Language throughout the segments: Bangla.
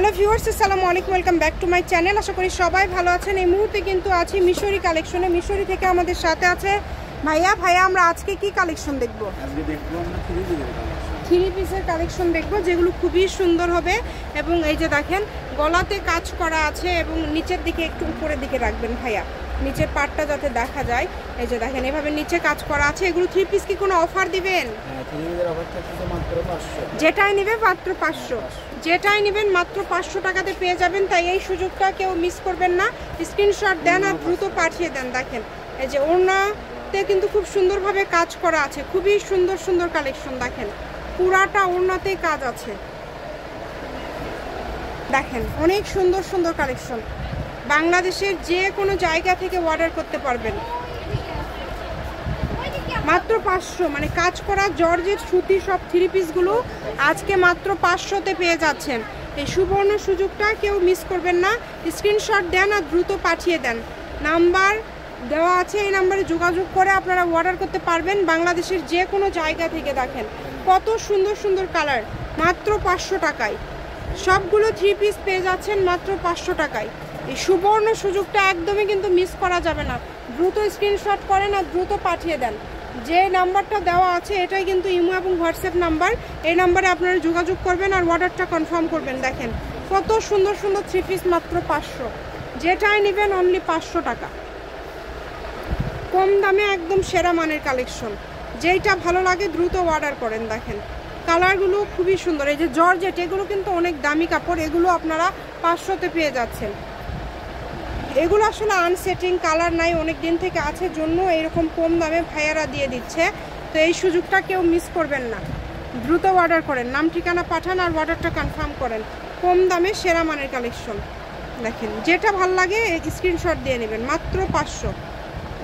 হ্যালো ভিউয়ার্স, আসসালামু আলাইকুম, welcome back to my channel. আশা করি সবাই ভালো আছেন। এই মুহূর্তে কিন্তু আছি মিশরি কালেকশনে। মিশরি থেকে আমাদের সাথে আছে ভাইয়া। আমরা আজকে কি কালেকশন দেখবো? আজকে দেখবো আমরা থ্রি পিসের কালেকশন দেখবো, যেগুলো খুবই সুন্দর হবে। এবং এই যে দেখেন গলাতে কাজ করা আছে এবং নিচের দিকে একটু উপরের দিকে রাখবেন ভাইয়া, নিচের পাটটা যাতে দেখা যায়। এই যে দেখেন এভাবে নিচে কাজ করা আছে। এগুলো থ্রি পিস কি কোনো অফার দিবেন? যেটাই নেবে মাত্র 500, যেটাই নেবেন মাত্র 500 টাকাতে পেয়ে যাবেন। তাই এই সুযোগটা কেউ মিস করবেন না। স্ক্রিনশট দেন আর দ্রুত পাঠিয়ে দেন। দেখেন এই যে ওড়নাতে কিন্তু খুব সুন্দরভাবে কাজ করা আছে, খুবই সুন্দর সুন্দর কালেকশন। দেখেন পুরাটা ওড়নাতেই কাজ আছে। দেখেন অনেক সুন্দর সুন্দর কালেকশন। বাংলাদেশের যে কোনো জায়গা থেকে অর্ডার করতে পারবেন। মাত্র 500, মানে কাজ করা জর্জেট সুতি সব থ্রি পিসগুলো আজকে মাত্র 500তে পেয়ে যাচ্ছেন। এই সুবর্ণ সুযোগটা কেউ মিস করবেন না। স্ক্রিনশট দেন আর দ্রুত পাঠিয়ে দেন। নাম্বার দেওয়া আছে, এই নাম্বারে যোগাযোগ করে আপনারা অর্ডার করতে পারবেন বাংলাদেশের যে কোনো জায়গা থেকে। দেখেন কত সুন্দর সুন্দর কালার, মাত্র 500 টাকায় সবগুলো থ্রি পিস পেয়ে যাচ্ছেন মাত্র 500 টাকায়। এই সুবর্ণ সুযোগটা একদমই কিন্তু মিস করা যাবে না। দ্রুত স্ক্রিনশট করেন আর দ্রুত পাঠিয়ে দেন। যে নাম্বারটা দেওয়া আছে এটাই কিন্তু ইমো এবং হোয়াটসঅ্যাপ নাম্বার। এই নাম্বারে আপনারা যোগাযোগ করবেন আর অর্ডারটা কনফার্ম করবেন। দেখেন কত সুন্দর সুন্দর থ্রি পিস মাত্র 500, যেটাই নেবেন অনলি 500 টাকা। কম দামে একদম সেরা মানের কালেকশন। যেইটা ভালো লাগে দ্রুত অর্ডার করেন। দেখেন কালারগুলো খুবই সুন্দর। এই যে জর্জেট, এগুলো কিন্তু অনেক দামি কাপড়, এগুলো আপনারা 500তে পেয়ে যাচ্ছেন। এগুলো আসলে আনসেটিং কালার নাই, অনেক দিন থেকে আছে জন্য এরকম কম দামে ভাইয়ারা দিয়ে দিচ্ছে। তো এই সুযোগটা কেউ মিস করবেন না। দ্রুত অর্ডার করেন, নাম ঠিকানা পাঠান আর অর্ডারটা কনফার্ম করেন। কম দামে সেরা মানের কালেকশন। দেখেন যেটা ভাল লাগে স্ক্রিনশট দিয়ে নেবেন। মাত্র 500,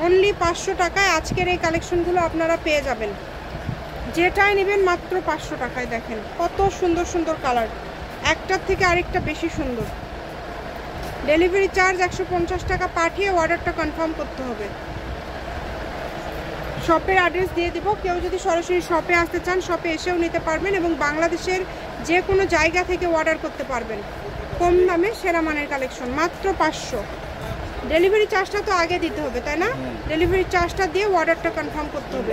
অনলি 500 টাকায় আজকের এই কালেকশনগুলো আপনারা পেয়ে যাবেন। যেটাই নেবেন মাত্র 500 টাকায়। দেখেন কত সুন্দর সুন্দর কালার, একটার থেকে আরেকটা বেশি সুন্দর। ডেলিভারি চার্জ 150 টাকা পাঠিয়ে অর্ডারটা কনফার্ম করতে হবে। শপের অ্যাড্রেস দিয়ে দেবো, কেউ যদি সরাসরি শপে আসতে চান শপে এসেও নিতে পারবেন এবং বাংলাদেশের যে কোনো জায়গা থেকে অর্ডার করতে পারবেন। কম দামে সেরা মানের কালেকশন মাত্র 500। ডেলিভারি চার্জটা তো আগে দিতে হবে তাই না? ডেলিভারি চার্জটা দিয়ে অর্ডারটা কনফার্ম করতে হবে।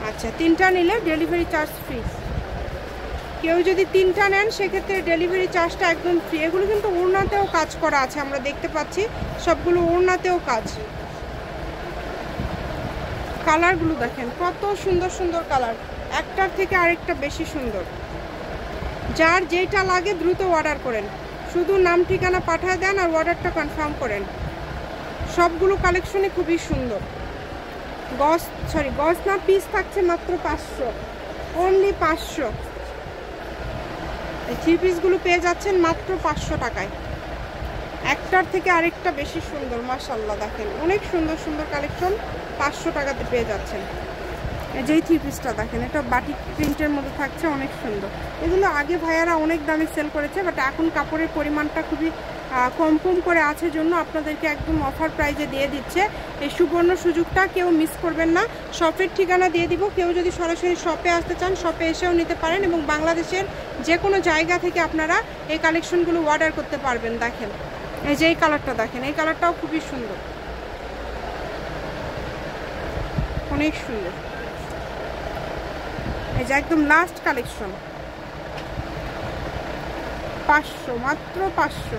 আচ্ছা, 3টা নিলে ডেলিভারি চার্জ ফ্রি। কেউ যদি 3টা নেন সেক্ষেত্রে ডেলিভারি চার্জটা একদম ফ্রি। এগুলো কিন্তু ওড়নাতেও কাজ করা আছে, আমরা দেখতে পাচ্ছি সবগুলো ওড়নাতেও কাজ। কালারগুলো দেখেন কত সুন্দর সুন্দর কালার, একটার থেকে আরেকটা বেশি সুন্দর। যার যেটা লাগে দ্রুত অর্ডার করেন, শুধু নাম ঠিকানা পাঠিয়ে দেন আর অর্ডারটা কনফার্ম করেন। সবগুলো কালেকশনে খুবই সুন্দর। গজ না পিস থাকছে মাত্র 500, অনলি 500। এই থ্রি পিসগুলো পেয়ে যাচ্ছেন মাত্র 500 টাকায়। একটার থেকে আরেকটা বেশি সুন্দর, মাশাআল্লাহ। দেখেন অনেক সুন্দর সুন্দর কালেকশন 500 টাকাতে পেয়ে যাচ্ছেন। যেই থ্রি পিসটা দেখেন, এটা বাটিক প্রিন্টের মধ্যে থাকছে, অনেক সুন্দর। এগুলো আগে ভাইয়ারা অনেক দামে সেল করেছে, বাট এখন কাপড়ের পরিমাণটা খুবই কম কম করে আছে জন্য আপনাদেরকে একদম অফার প্রাইজে দিয়ে দিচ্ছে। এই সুবর্ণ সুযোগটা কেউ মিস করবেন না। শপের ঠিকানা দিয়ে দিব, কেউ যদি সরাসরি শপে আসতে চান শপে এসেও নিতে পারেন এবং বাংলাদেশের যে কোনো জায়গা থেকে আপনারা এই কালেকশনগুলো অর্ডার করতে পারবেন। দেখেন এই যে এই কালারটা দেখেন, এই কালারটাও খুবই সুন্দর, অনেক সুন্দর। এই যে একদম লাস্ট কালেকশন 500, মাত্র 500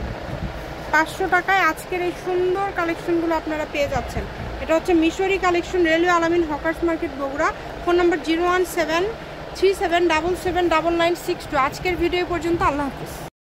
টাকায় আজকের এই সুন্দর কালেকশনগুলো আপনারা পেয়ে যাচ্ছেন। এটা হচ্ছে মিশরি কালেকশন, রেলওয়ে আলামিন হকার্স মার্কেট বগুড়া। ফোন নম্বর 01737779962। আজকের ভিডিও পর্যন্ত, আল্লাহ হাফিজ।